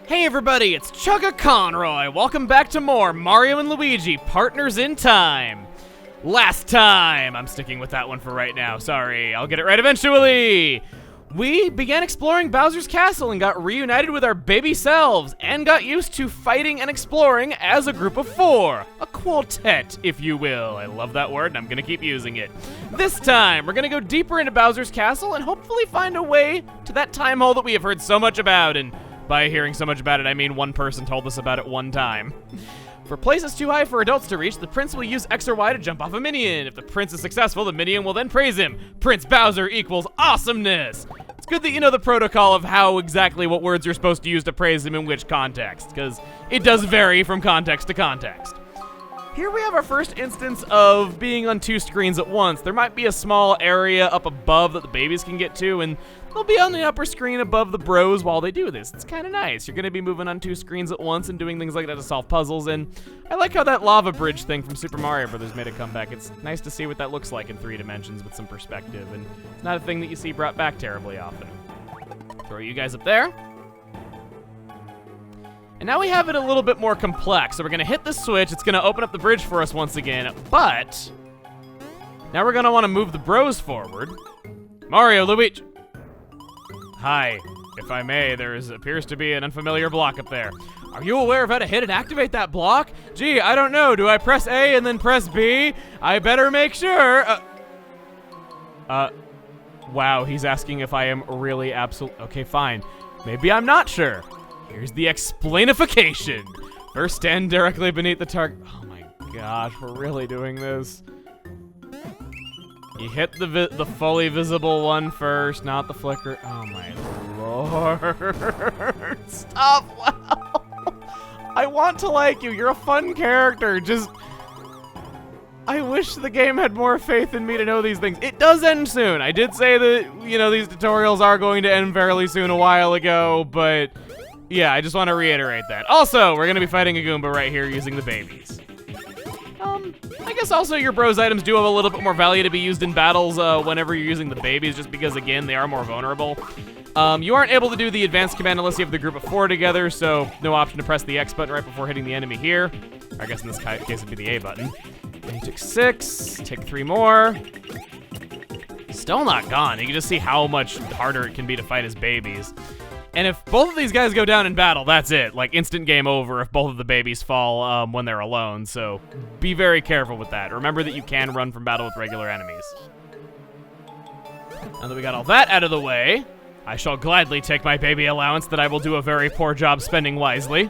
Hey everybody, it's Chugga Conroy. Welcome back to more Mario and Luigi, Partners in Time. Last time, I'm sticking with that one for right now, sorry, I'll get it right eventually. We began exploring Bowser's Castle and got reunited with our baby selves and got used to fighting and exploring as a group of four. A quartet, if you will. I love that word and I'm gonna keep using it. This time, we're gonna go deeper into Bowser's Castle and hopefully find a way to that time hole that we have heard so much about, and by hearing so much about it, I mean one person told us about it one time. For places too high for adults to reach, the prince will use X or Y to jump off a minion. If the prince is successful, the minion will then praise him. Prince Bowser equals awesomeness. It's good that you know the protocol of how exactly what words you're supposed to use to praise him in which context, because it does vary from context to context. Here we have our first instance of being on two screens at once. There might be a small area up above that the babies can get to, and they'll be on the upper screen above the bros while they do this. It's kind of nice. You're going to be moving on two screens at once and doing things like that to solve puzzles, and I like how that lava bridge thing from Super Mario Bros. Made a comeback. It's nice to see what that looks like in 3 dimensions with some perspective, and it's not a thing that you see brought back terribly often. Throw you guys up there. And now we have it a little bit more complex, so we're going to hit the switch. It's going to open up the bridge for us once again, but now we're going to want to move the bros forward. Mario, Luigi. Hi, if I may, there appears to be an unfamiliar block up there. Are you aware of how to hit and activate that block? Gee, I don't know. Do I press A and then press B? I better make sure. Wow, he's asking if I am really okay, fine. Maybe I'm not sure. Here's the explainification. First, stand directly beneath the target. Oh my gosh, we're really doing this. You hit the fully visible one first, not the flicker. Oh my lord. Stop, wow. I want to like you. You're a fun character. Just, I wish the game had more faith in me to know these things. It does end soon. I did say that, you know, these tutorials are going to end fairly soon a while ago, but yeah, I just want to reiterate that. Also, we're going to be fighting a Goomba right here using the babies. I guess also your bros items do have a little bit more value to be used in battles whenever you're using the babies, just because, again, they are more vulnerable. You aren't able to do the advanced command unless you have the group of 4 together, so no option to press the X button right before hitting the enemy here. I guess in this case it'd be the A button. And you took 6, take 3 more. Still not gone. You can just see how much harder it can be to fight as babies. And if both of these guys go down in battle, that's it. Like, instant game over if both of the babies fall when they're alone. So be very careful with that. Remember that you can run from battle with regular enemies. Now that we got all that out of the way, I shall gladly take my baby allowance that I will do a very poor job spending wisely.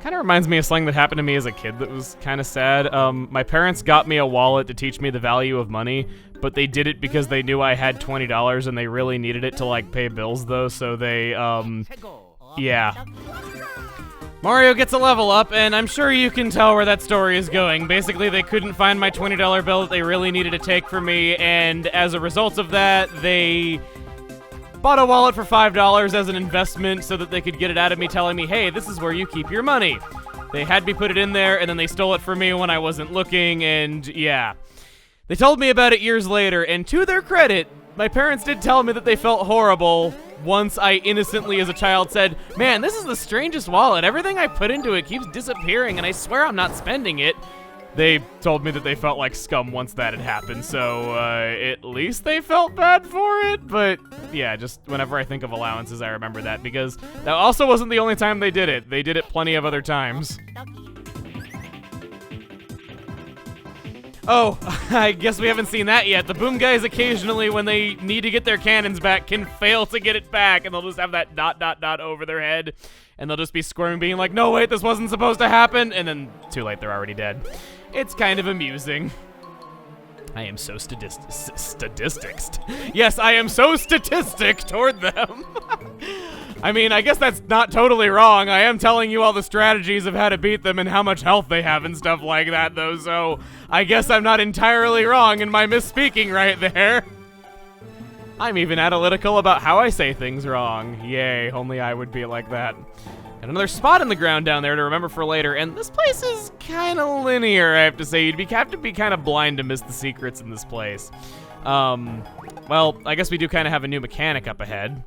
Kind of reminds me of something that happened to me as a kid that was kind of sad. My parents got me a wallet to teach me the value of money, but they did it because they knew I had $20 and they really needed it to, like, pay bills, though, so they, yeah. Mario gets a level up, and I'm sure you can tell where that story is going. Basically, they couldn't find my $20 bill that they really needed to take from me, and as a result of that, they bought a wallet for $5 as an investment so that they could get it out of me, telling me, hey, this is where you keep your money. They had me put it in there, and then they stole it from me when I wasn't looking, and yeah. They told me about it years later, and to their credit, my parents did tell me that they felt horrible once I innocently as a child said, man, this is the strangest wallet. Everything I put into it keeps disappearing, and I swear I'm not spending it. They told me that they felt like scum once that had happened, so at least they felt bad for it. But yeah, just whenever I think of allowances, I remember that, because that also wasn't the only time they did it. They did it plenty of other times. Oh, I guess we haven't seen that yet. The boom guys occasionally, when they need to get their cannons back, can fail to get it back, and they'll just have that ... over their head, and they'll just be squirming, being like, no, wait, this wasn't supposed to happen, and then too late, they're already dead. It's kind of amusing. I am so statistics. Yes, I am so statistic toward them. I mean, I guess that's not totally wrong. I am telling you all the strategies of how to beat them and how much health they have and stuff like that, though, so I guess I'm not entirely wrong in my misspeaking right there. I'm even analytical about how I say things wrong. Yay, only I would be like that. Got another spot in the ground down there to remember for later, and this place is kind of linear, I have to say. You'd have to be kind of blind to miss the secrets in this place. Well, I guess we do kind of have a new mechanic up ahead.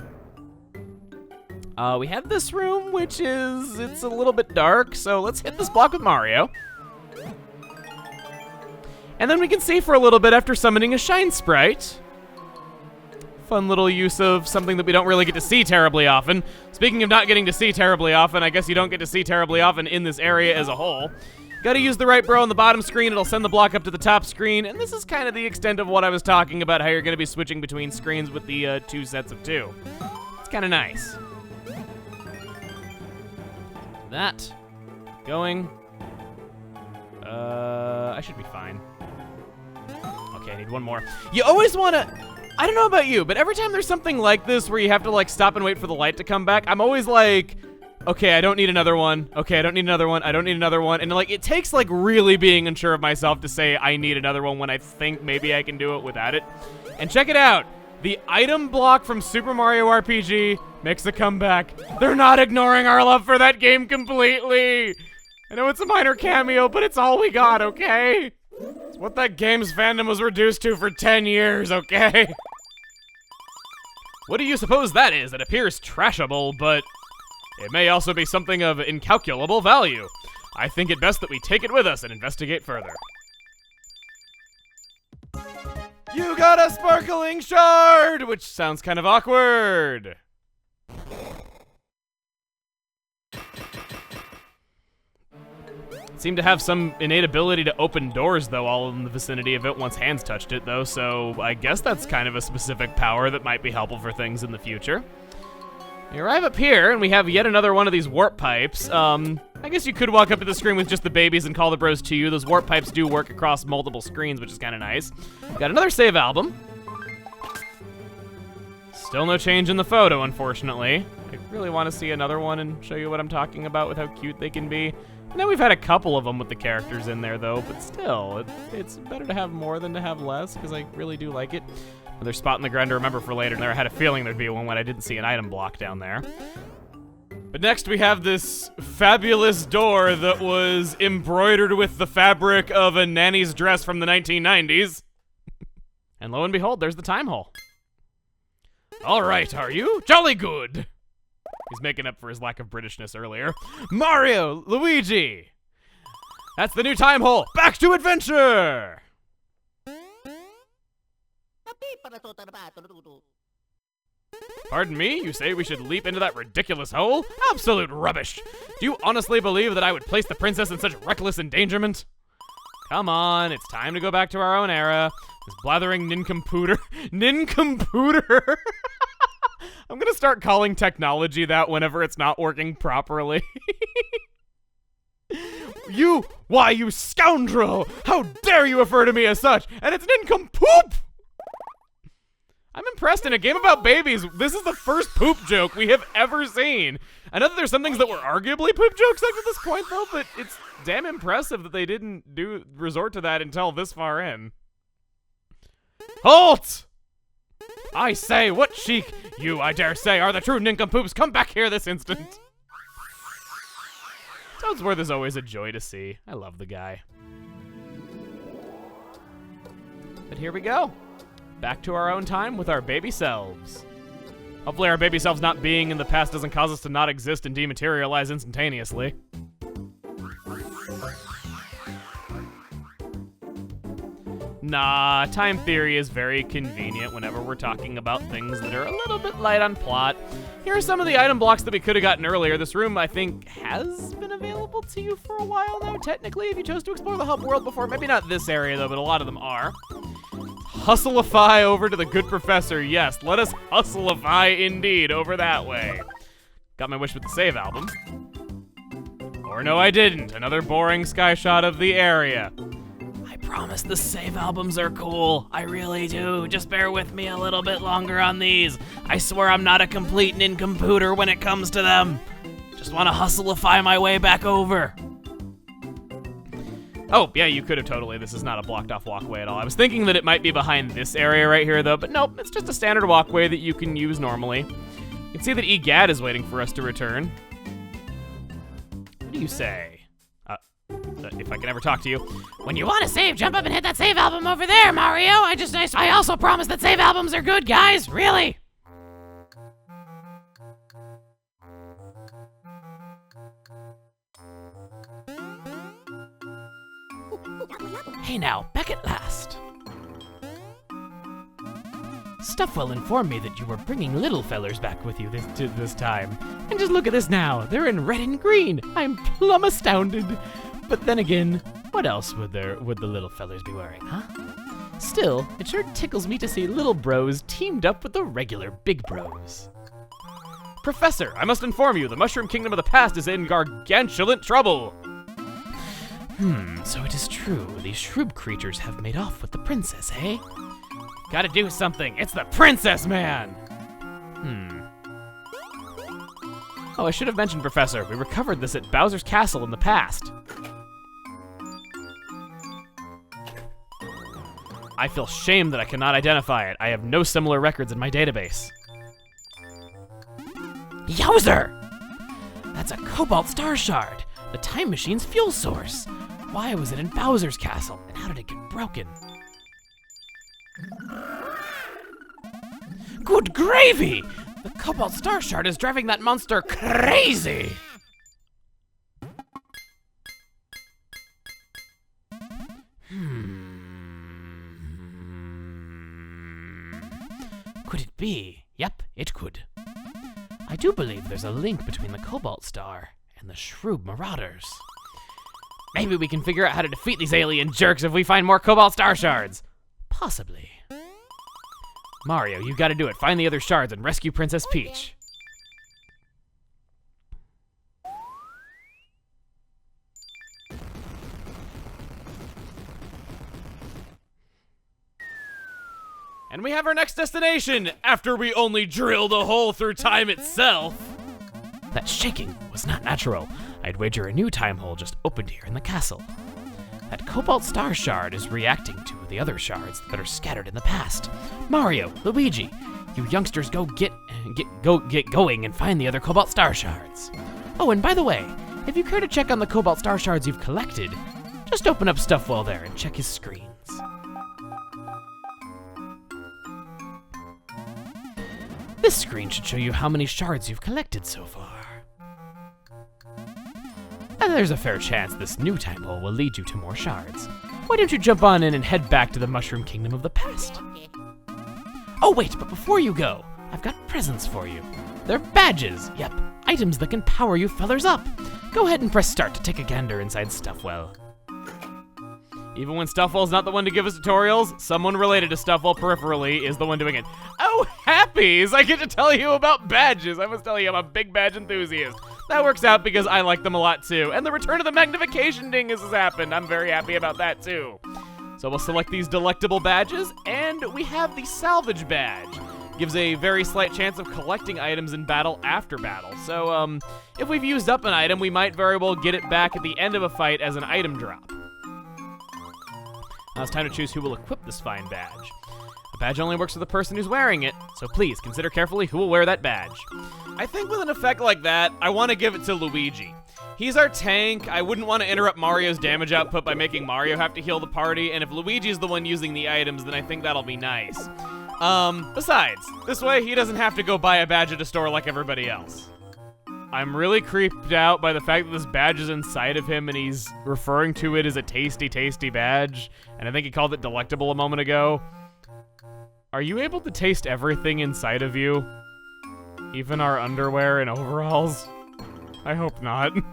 We have this room, which it's a little bit dark, so let's hit this block with Mario. And then we can see for a little bit after summoning a Shine Sprite. Fun little use of something that we don't really get to see terribly often. Speaking of not getting to see terribly often, I guess you don't get to see terribly often in this area as a whole. Gotta use the right bro on the bottom screen, it'll send the block up to the top screen, and this is kind of the extent of what I was talking about, how you're gonna be switching between screens with the 2 sets of 2. It's kind of nice. That. Going. I should be fine. Okay, I need one more. You always wanna... I don't know about you, but every time there's something like this where you have to like stop and wait for the light to come back, I'm always like, okay, I don't need another one. Okay, I don't need another one. I don't need another one. And like, it takes like really being unsure of myself to say I need another one when I think maybe I can do it without it. And check it out. The item block from Super Mario RPG makes a comeback. They're not ignoring our love for that game completely. I know it's a minor cameo, but it's all we got, okay? It's what that game's fandom was reduced to for 10 years, okay? What do you suppose that is? It appears trashable, but it may also be something of incalculable value. I think it best that we take it with us and investigate further. You got a sparkling shard, which sounds kind of awkward. Seemed to have some innate ability to open doors, though, all in the vicinity of it once hands touched it, though, so I guess that's kind of a specific power that might be helpful for things in the future. We arrive up here, and we have yet another one of these warp pipes. I guess you could walk up to the screen with just the babies and call the bros to you. Those warp pipes do work across multiple screens, which is kind of nice. Got another save album. Still no change in the photo, unfortunately. I really want to see another one and show you what I'm talking about with how cute they can be. I know we've had a couple of them with the characters in there, though, but still, it's better to have more than to have less, because I really do like it. Another spot in the ground to remember for later, and I had a feeling there'd be one when I didn't see an item block down there. But next we have this fabulous door that was embroidered with the fabric of a nanny's dress from the 1990s. And lo and behold, there's the time hole. All right, are you? Jolly good. He's making up for his lack of Britishness earlier. Mario, Luigi. That's the new time hole. Back to adventure. Pardon me? You say we should leap into that ridiculous hole? Absolute rubbish. Do you honestly believe that I would place the princess in such reckless endangerment? Come on, it's time to go back to our own era. This blathering nincompoop. Nincompoop. I'm gonna start calling technology that whenever it's not working properly. Why, you scoundrel! How dare you refer to me as such? And it's nincompoop! I'm impressed. In a game about babies, this is the first poop joke we have ever seen. I know that there's some things that were arguably poop jokes up to this point, though, but it's damn impressive that they didn't resort to that until this far in. Halt! I say, what cheek! You, I dare say, are the true nincompoops. Come back here this instant. Toadsworth is always a joy to see. I love the guy. But here we go. Back to our own time with our baby selves. Hopefully our baby selves not being in the past doesn't cause us to not exist and dematerialize instantaneously. Nah, time theory is very convenient whenever we're talking about things that are a little bit light on plot. Here are some of the item blocks that we could have gotten earlier. This room, I think, has been available to you for a while now, technically, if you chose to explore the hub world before. Maybe not this area, though, but a lot of them are. Hustlify over to the good professor. Yes, let us hustlify indeed over that way. Got my wish with the save album. Or no, I didn't. Another boring sky shot of the area. I promise the save albums are cool. I really do. Just bear with me a little bit longer on these. I swear I'm not a complete nincomputer when it comes to them. Just want to hustlify my way back over. Oh, yeah, you could have totally. This is not a blocked off walkway at all. I was thinking that it might be behind this area right here, though, but nope, it's just a standard walkway that you can use normally. You can see that EGAD is waiting for us to return. What do you say? If I can ever talk to you. When you want to save, jump up and hit that save album over there, Mario. I also promise that save albums are good, guys. Really. Hey now, back at last. Stuffwell informed me that you were bringing little fellers back with you this time. And just look at this now. They're in red and green. I'm plumb astounded. But then again, what else would the little fellers be wearing, huh? Still, it sure tickles me to see little bros teamed up with the regular big bros. Professor, I must inform you, the Mushroom Kingdom of the Past is in gargantuan trouble. So it is true. These shrub creatures have made off with the princess, eh? Gotta do something. It's the princess, man! Oh, I should have mentioned, Professor. We recovered this at Bowser's Castle in the past. I feel shame that I cannot identify it. I have no similar records in my database. Yowzer! That's a Cobalt Star Shard, the Time Machine's fuel source. Why was it in Bowser's Castle, and how did it get broken? Good gravy! The Cobalt Star Shard is driving that monster crazy! Could it be? Yep, it could. I do believe there's a link between the Cobalt Star and the Shrub Marauders. Maybe we can figure out how to defeat these alien jerks if we find more Cobalt Star Shards. Possibly. Mario, you gotta do it. Find the other shards and rescue Princess Peach. And we have our next destination, after we only drilled a hole through time itself. That shaking was not natural. I'd wager a new time hole just opened here in the castle. That Cobalt Star Shard is reacting to the other shards that are scattered in the past. Mario, Luigi, you youngsters go get going and find the other Cobalt Star Shards. Oh, and by the way, if you care to check on the Cobalt Star Shards you've collected, just open up Stuffwell there and check his screens. This screen should show you how many shards you've collected so far. And there's a fair chance this new time hole will lead you to more shards. Why don't you jump on in and head back to the Mushroom Kingdom of the Past? Oh wait, but before you go, I've got presents for you. They're badges, yep, items that can power you fellers up. Go ahead and press start to take a gander inside Stuffwell. Even when Stuffwell's not the one to give us tutorials, someone related to Stuffwell peripherally is the one doing it. Oh, happies! I get to tell you about badges. I must tell you, I'm a big badge enthusiast. That works out because I like them a lot too. And the return of the magnification dingus has happened. I'm very happy about that too. So we'll select these delectable badges, and we have the Salvage Badge. Gives a very slight chance of collecting items in battle after battle. So if we've used up an item, we might very well get it back at the end of a fight as an item drop. Now it's time to choose who will equip this fine badge. The badge only works for the person who's wearing it, so please consider carefully who will wear that badge. I think with an effect like that, I want to give it to Luigi. He's our tank. I wouldn't want to interrupt Mario's damage output by making Mario have to heal the party, and if Luigi's the one using the items, then I think that'll be nice. Besides, this way he doesn't have to go buy a badge at a store like everybody else. I'm really creeped out by the fact that this badge is inside of him and he's referring to it as a tasty, tasty badge. And I think he called it delectable a moment ago. Are you able to taste everything inside of you? Even our underwear and overalls? I hope not. You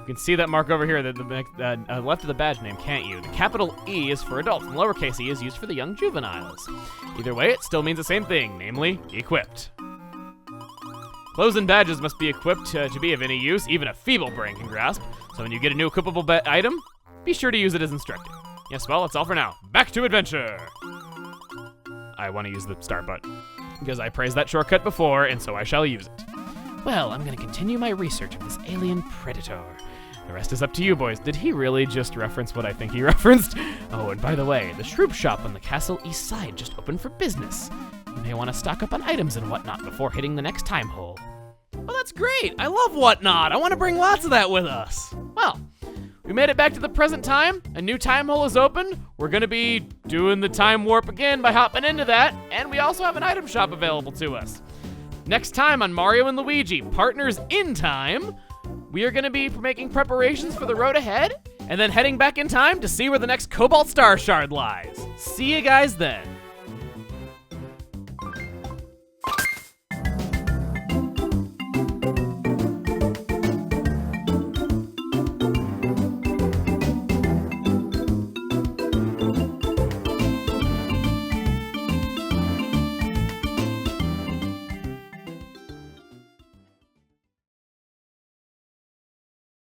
can see that mark over here, the left of the badge name, can't you? The capital E is for adults, and lowercase e is used for the young juveniles. Either way, it still means the same thing, namely, equipped. Clothes and badges must be equipped to be of any use, even a feeble brain can grasp. So when you get a new equipable item, be sure to use it as instructed. Yes, well, that's all for now. Back to adventure! I want to use the start button, because I praised that shortcut before, and so I shall use it. Well, I'm going to continue my research of this alien predator. The rest is up to you, boys. Did he really just reference what I think he referenced? Oh, and by the way, the Shroop Shop on the castle east side just opened for business. You may want to stock up on items and whatnot before hitting the next time hole. Well, that's great. I love whatnot. I want to bring lots of that with us. Well, we made it back to the present time. A new time hole is open. We're going to be doing the time warp again by hopping into that. And we also have an item shop available to us. Next time on Mario and Luigi, Partners in Time, we are going to be making preparations for the road ahead. and then heading back in time to see where the next Cobalt Star Shard lies. See you guys then.